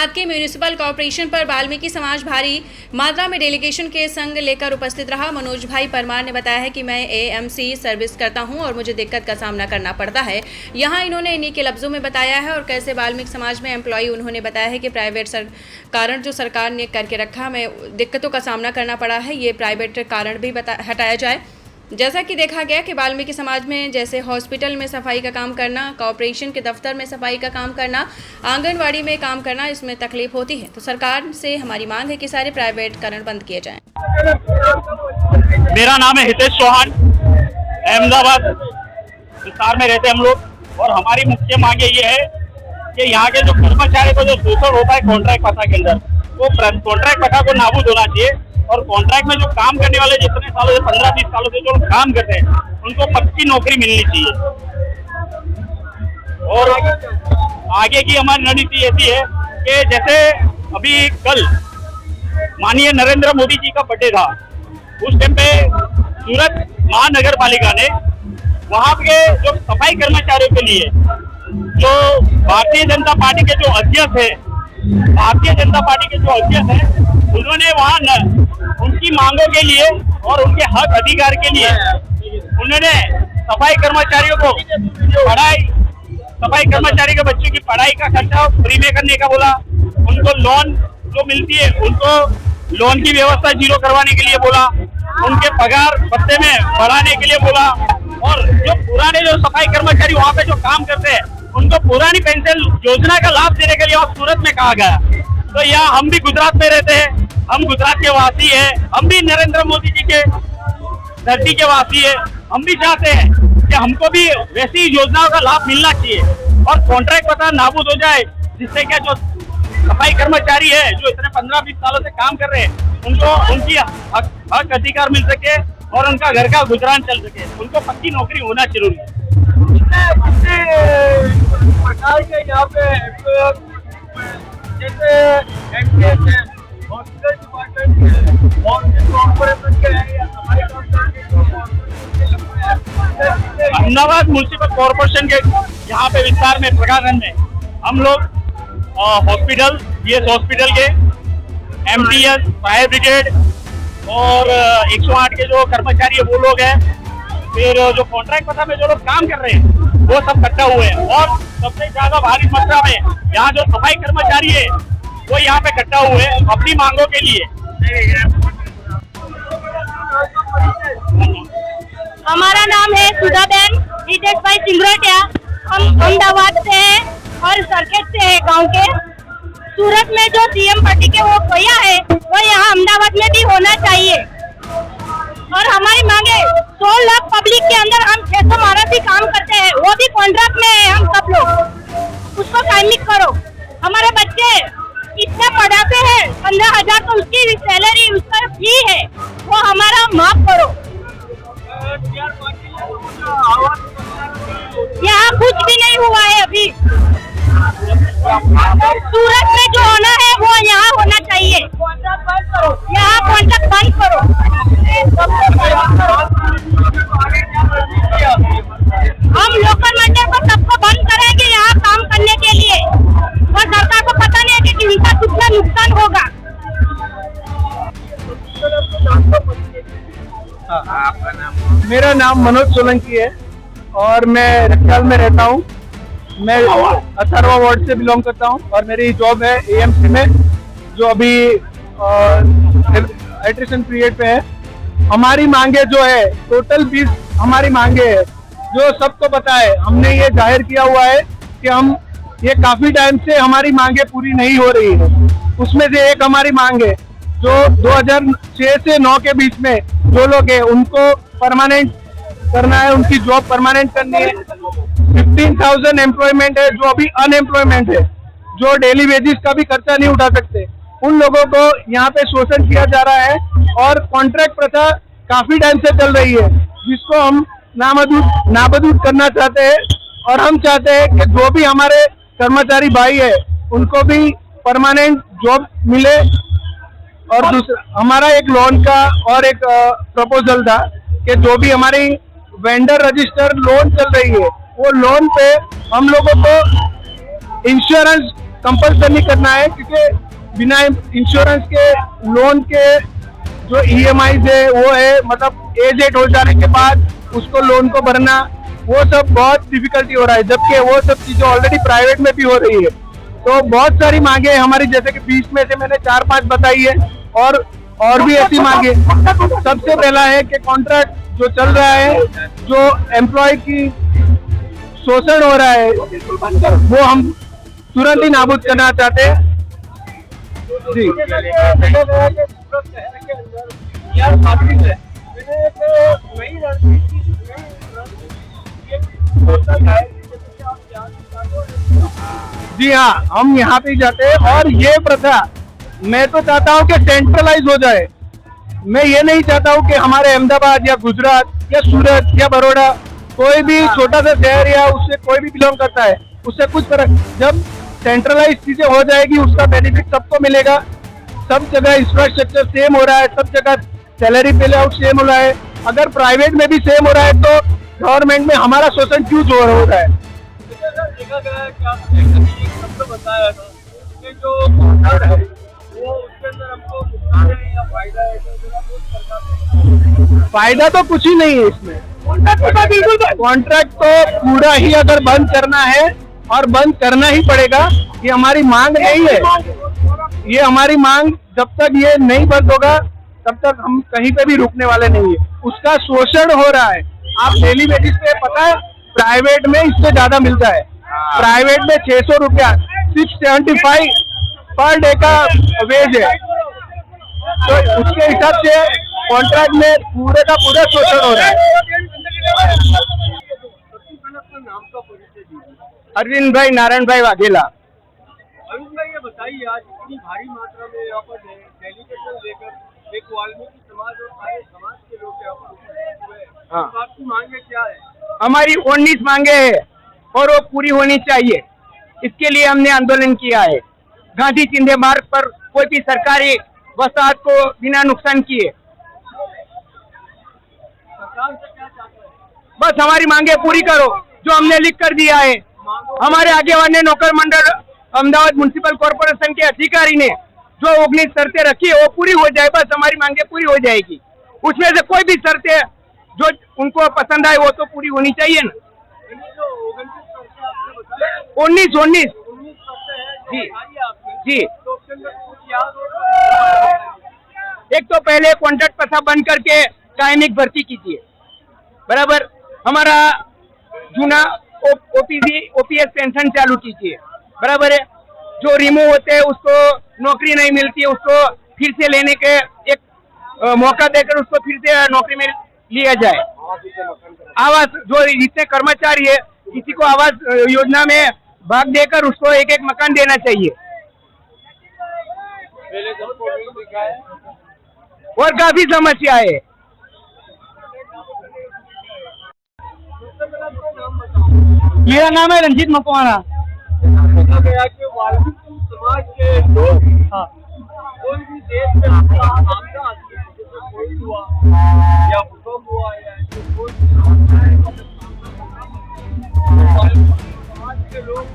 बात की। Municipal corporation पर वाल्मीकि समाज भारी मात्रा में डेलीगेशन के संग लेकर उपस्थित रहा। मनोज भाई परमार ने बताया है कि मैं एएमसी सर्विस करता हूं और मुझे दिक्कत का सामना करना पड़ता है। यहां इन्होंने इन्हीं के लफ्जों में बताया है और कैसे वाल्मीकि समाज में एम्प्लॉय उन्होंने बताया है कि प्राइवेट कारण जो सरकार ने करके रखा, में दिक्कतों का सामना करना पड़ा है, ये प्राइवेट कारण भी हटाया जाए। जैसा कि देखा गया कि वाल्मीकि समाज में जैसे हॉस्पिटल में सफाई का काम करना, कॉर्पोरेशन के दफ्तर में सफाई का काम करना, आंगनवाड़ी में काम करना, इसमें तकलीफ होती है। तो सरकार से हमारी मांग है कि सारे प्राइवेट कारण बंद किए जाएं। मेरा नाम है हितेश चौहान, अहमदाबाद विस्तार में रहते हम लोग। और हमारी मुख्य मांग ये है कि यहाँ के जो कर्मचारी को जो शोषण होता है कॉन्ट्रैक्ट प्रथा के अंदर, वो कॉन्ट्रैक्ट प्रथा को नाबूद होना चाहिए। और कॉन्ट्रैक्ट में जो काम करने वाले जितने सालों से 15-20 सालों से जो काम करते हैं उनको पक्की नौकरी मिलनी चाहिए। और आगे की हमारी रणनीति ऐसी है कि जैसे अभी कल माननीय नरेंद्र मोदी जी का बर्थडे था, उस टाइम पे सूरत महानगर पालिका ने वहां के जो सफाई कर्मचारियों के लिए जो भारतीय जनता पार्टी के जो अध्यक्ष है, उन्होंने वहां उनकी मांगों के लिए और उनके हक अधिकार के लिए उन्होंने सफाई कर्मचारियों को सफाई कर्मचारी के बच्चों की पढ़ाई का खर्चा फ्री में करने का बोला। उनको लोन जो मिलती है उनको लोन की व्यवस्था 0 करवाने के लिए बोला। उनके पगार भत्ते में बढ़ाने के लिए बोला। और जो पुराने जो सफाई कर्मचारी वहाँ पे जो काम करते हैं उनको पुरानी पेंशन योजना का लाभ देने के लिए और सूरत में कहा गया। तो यहाँ हम भी गुजरात में रहते हैं, हम गुजरात के वासी हैं, हम भी नरेंद्र मोदी जी के धरती के वासी हैं। हम भी चाहते हैं कि हमको भी वैसी योजनाओं का लाभ मिलना चाहिए और कॉन्ट्रैक्ट प्रथा नाबूद हो जाए, जिससे क्या जो सफाई कर्मचारी है जो इतने 15-20 सालों से काम कर रहे हैं उनको उनकी हक अधिकार मिल सके और उनका घर का गुजरान चल सके। उनको पक्की नौकरी होना जरूरी है। प्रकार के यहाँ पे जैसे हॉस्पिटल डिपार्टमेंट और कॉर्पोरेशन के हैं या हमारे अहमदाबाद म्युनिसिपल कॉर्पोरेशन के यहाँ पे विस्तार में प्रकाशन में हम लोग हॉस्पिटल, बीएस हॉस्पिटल के एमटीएस, फायर ब्रिगेड और 108 के जो कर्मचारी है वो लोग हैं। फिर जो कॉन्ट्रैक्ट प्रथा में जो लोग काम कर रहे हैं वो सब इकट्ठा हुए हैं। और सबसे ज्यादा भारी मात्रा में यहाँ जो सफाई कर्मचारी है वो यहाँ पे इकट्ठा हुए हैं अपनी मांगों के लिए। हमारा नाम है सुधाबेन हितेश भाई सिंगरोटिया। हम अहमदाबाद से हैं और सर्किट से है गांव के। सूरत में जो सीएम पार्टी के वो भैया है वो यहाँ अहमदाबाद में भी होना चाहिए। और हमारी मांगे 100 लाख पब्लिक के अंदर हम 600 महाराष्ट्री काम करते हैं, वो भी कॉन्ट्रैक्ट में है हम सब लोग, उसको टाइमिंग करो। हमारे बच्चे इतना पढ़ाते हैं 15,000 तो उसकी सैलरी उसका फी है, वो हमारा माफ करो। यहाँ कुछ भी नहीं हुआ है अभी। सूरत में जो होना है वो यहाँ होना चाहिए। यहाँ कॉन्ट्रैक्ट बंद करो। हम लोकल मंडल को सबको बंद करेंगे यहाँ काम करने के लिए और सरकार को पता नहीं है कि उनका कितना नुकसान होगा। मेरा नाम मनोज सोलंकी है और मैं रखियाल में रहता हूँ। मैं 18वां वार्ड से बिलोंग करता हूँ और मेरी जॉब है एएमसी में, जो अभी एट्रिशन पीरियड पे है। हमारी मांगे जो है टोटल 20 हमारी मांगे है, जो सबको पता है। हमने ये जाहिर किया हुआ है कि हम ये काफी टाइम से हमारी मांगे पूरी नहीं हो रही है। उसमें से एक हमारी मांग है जो 2006 से 9 के बीच में जो लोग हैं उनको परमानेंट करना है, उनकी जॉब परमानेंट करनी है। 15,000 एम्प्लॉयमेंट है जो अभी अनएम्प्लॉयमेंट है, जो डेली वेजिस का भी खर्चा नहीं उठा सकते। उन लोगों को यहाँ पे शोषण किया जा रहा है और कॉन्ट्रैक्ट प्रथा काफी टाइम से चल रही है, जिसको हम नाबूद करना चाहते हैं। और हम चाहते हैं कि जो भी हमारे कर्मचारी भाई है उनको भी परमानेंट जॉब मिले। और दूसरा हमारा एक लोन का और एक प्रपोजल था कि जो भी हमारी वेंडर रजिस्टर लोन चल रही है वो लोन पे हम लोगों को इंश्योरेंस कंपल्सरी करना है, क्योंकि बिना इंश्योरेंस के लोन के जो EMI है वो है, मतलब एज 8 हो जाने के बाद उसको लोन को भरना, वो सब बहुत डिफिकल्टी हो रहा है, जबकि वो सब चीजें ऑलरेडी प्राइवेट में भी हो रही है। तो बहुत सारी मांगे हैं हमारी, जैसे कि 20 में से मैंने 4-5 बताई है, और भी ऐसी मांगे। सबसे पहला है कि कॉन्ट्रैक्ट जो चल रहा है, जो एम्प्लॉय की शोषण हो रहा है, वो हम तुरंत ही नाबूद करना चाहते हैं जी। जी हाँ, हम यहाँ पे ही जाते हैं, और ये प्रथा मैं तो चाहता हूँ कि सेंट्रलाइज हो जाए। मैं ये नहीं चाहता हूँ कि हमारे अहमदाबाद या गुजरात या सूरत या बड़ौदा, कोई भी छोटा सा शहर या उससे कोई भी बिलोंग करता है, उससे कुछ फर्क, जब सेंट्रलाइज चीजें हो जाएगी उसका बेनिफिट सबको मिलेगा। सब जगह इंफ्रास्ट्रक्चर सेम हो रहा है, सब जगह सैलरी पे आउट सेम हो रहा है। अगर प्राइवेट में भी सेम हो रहा है तो गवर्नमेंट में हमारा शोषण क्यों हो रहा है? देखा गया है कि आपने एक शब्द बताया था कि जो कॉन्ट्रैक्ट है वो उसके अंदर हमको नुकसान है या फायदा है, फायदा तो कुछ ही नहीं है इसमें। कॉन्ट्रैक्ट तो पूरा ही अगर बंद करना है, और बंद करना ही पड़ेगा, ये हमारी मांग नहीं है। ये हमारी मांग, जब तक ये नहीं बंद होगा तब तक हम कहीं पे भी रुकने वाले नहीं है। उसका शोषण हो रहा है, आप डेली बेसिस पे, पता है प्राइवेट में इससे ज्यादा मिलता है। प्राइवेट में 600 रुपया, 675 पर डे का वेज है, तो उसके हिसाब से कॉन्ट्रैक्ट में पूरे का पूरा शोषण हो रहा है। अरविंद भाई, नारायण भाई वाघेला। अरविंद भाई, ये बताइए, आज इतनी भारी मात्रा में यहाँ पर डेलीगेशन लेकर एक वाल्मीकि समाज और सारे समाज के लोग यहाँ पर उपस्थित हुए, हाँ। तो आपकी मांगे क्या है? हमारी 19 मांगे हैं और वो पूरी होनी चाहिए। इसके लिए हमने आंदोलन किया है। गांधी चिंधे मार्ग पर कोई भी सरकारी वसाहत को बिना नुकसान किए। सरकार से क्या चाहते हैं? बस हमारी मांगे पूरी करो, जो हमने लिख कर दिया है। हमारे आगे वाले नौकर मंडल अहमदाबाद म्युनिसिपल कॉर्पोरेशन के अधिकारी ने जो 19 शर्तें रखी है वो पूरी हो जाए, बस हमारी मांगे पूरी हो जाएगी। उसमें से कोई भी शर्तें जो उनको पसंद आए वो तो पूरी होनी चाहिए ना। 19 जी जी। एक तो पहले कॉन्ट्रैक्ट प्रथा बंद करके कायमिक भर्ती कीजिए, बराबर। हमारा जूना OPS पेंशन चालू कीजिए, बराबर है। जो रिमूव होते हैं उसको नौकरी नहीं मिलती है, उसको फिर से लेने के एक मौका देकर उसको फिर से नौकरी में लिया जाए। आवास, जो जितने कर्मचारी है किसी को आवास योजना में भाग देकर उसको एक एक मकान देना चाहिए। और काफी समस्या है। मेरा नाम है रंजीत मकवाना। देखा गया कि वाल्मीकि समाज के लोग कोई भी देश में आपदा आती है, जैसे कोई हुआ या भूकंप हुआ या ऐसे कोई समाज के लोग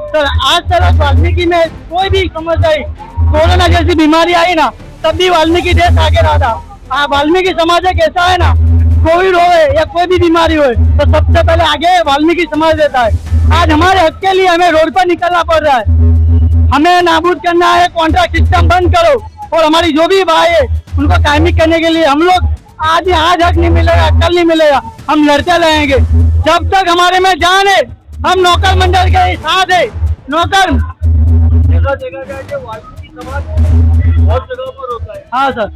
सर, आज तक वाल्मीकि में कोई भी समस्या आई, कोरोना जैसी बीमारी आई ना, तब भी वाल्मीकि देश आगे रहा था। वाल्मीकि समाज एक ऐसा है ना, कोविड हो या कोई भी बीमारी हो तो सबसे पहले आगे वाल्मीकि समाज देता है। आज हमारे हक के लिए हमें रोड पर निकलना पड़ रहा है। हमें नाबूद करना है, कॉन्ट्रैक्ट सिस्टम बंद करो, और हमारी जो भी भाई है उनको कायमी करने के लिए हम लोग आज हक नहीं मिलेगा, कल नहीं मिलेगा, हम लड़ते रहेंगे जब तक हमारे में जान है। हम नौकर मंडल के साथ है, नौकर। देखा गया कि वाल्मीकि समाज बहुत जगह पर होता है। हाँ सर,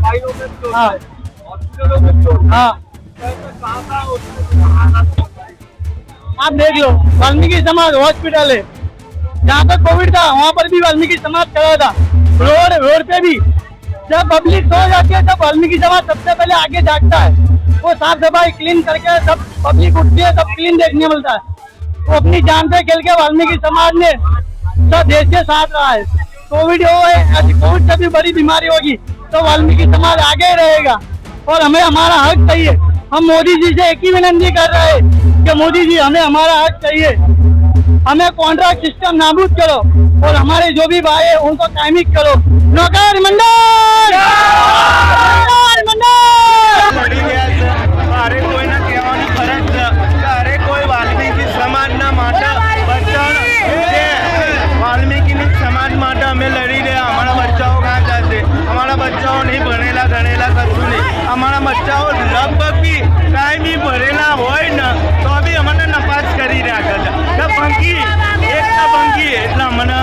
भाइयों में भी होता है, हॉस्पिटलों में भी होता है। हाँ, कहाँ कहाँ होता है? आप देख लो, वाल्मीकि समाज हॉस्पिटल है, जहाँ पर कोविड था वहाँ पर भी वाल्मीकि समाज खड़ा था। रोड पे भी जब पब्लिक सो जाती है तब वाल्मीकि समाज सबसे पहले आगे जागता है। वो साफ सफाई क्लीन करके सब पब्लिक उठती है, सब क्लीन देखने मिलता है। वो अपनी जान पे खेल के वाल्मीकि समाज ने सब देश के साथ रहा है। कोविड हो है, कोविड से भी बड़ी बीमारी होगी तो वाल्मीकि समाज आगे रहेगा, और हमें हमारा हक चाहिए। हम मोदी जी से एक ही विनती कर रहे हैं कि मोदी जी हमें हमारा हक चाहिए, हमें कॉन्ट्रैक्ट सिस्टम नाबूद करो और हमारे जो भी भाई है उनको कायमिक करो। नौकर मंडल अरे कोई ना कहेવાની ફરજ છે કે અરે કોઈ વાલ્મીકી સમાજના માટે વાલ્મીકી સમાજ માટે અમે લડી રહ્યા। અમારા બચ્ચાઓ કहाँ જશે? અમારા બચ્ચાઓ નહીં ભણેલા ગણેલા કશું નહીં। અમારા બચ્ચાઓ લગભગ બી કાંઈ બી ભણેલા હોય ને તો બી અમને નપાસ કરી રાખે છે કે ભંગી એકતા ભંગી એટલે અમને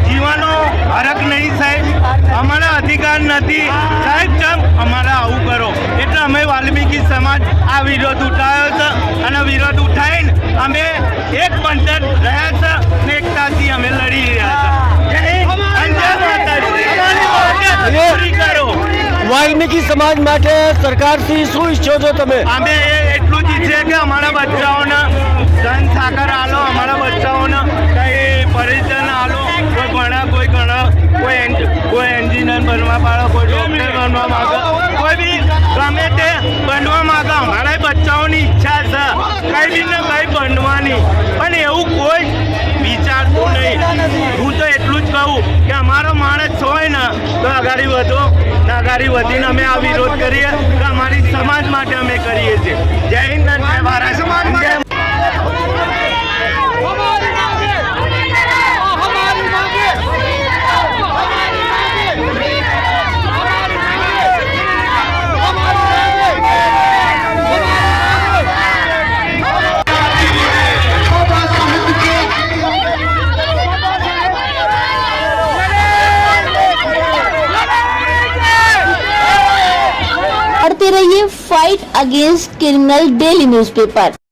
જીવાનો હરક નહીં સાહેબ, અમારા અધિકાર નથી સાહેબ, કેમ અમારે આવું કરો? એટલે અમે વાલ્મીકી સમાજ આ વિરોધ ઉઠાવ્યો છે અને વિરોધ ઉઠાવીને અમે એક બંધન રહ્યા છે અને એકતાથી અમે લડી રહ્યા છે। જય હિન્દ, જય માતાજી। પૂરી કરો। વાલ્મીકી સમાજ માટે સરકારથી શું ઈચ્છો છો તમે? અમે એટલું જ ઈચ્છીએ કે અમારા બચ્ચાઓને ધન સાકર આલો, અમારા બચ્ચાઓને કંઈ પરિચન આલો, કોઈ ભણા કોઈ ગણા, કોઈ એન્જિનિયર બનવા પાડો, કોઈ ડૉક્ટર બનવા માંગે, કોઈ બી ગમે તે બનવા માંગે। અમારા બચ્ચાઓની ઈચ્છા છે કંઈ બી ને કંઈ બનવાની, પણ એવું કોઈ વિચારતું નહીં। હું તો એટલું જ કહું કે અમારો માણસ હોય ને તો આગાડી વધો ને આગાડી વધીને અમે આ વિરોધ કરીએ કે અમારી સમાજ માટે અમે કરીએ છીએ। જય હિન્દ, જય ભારત, જય पढ़ते रहिए fight against criminal daily newspaper.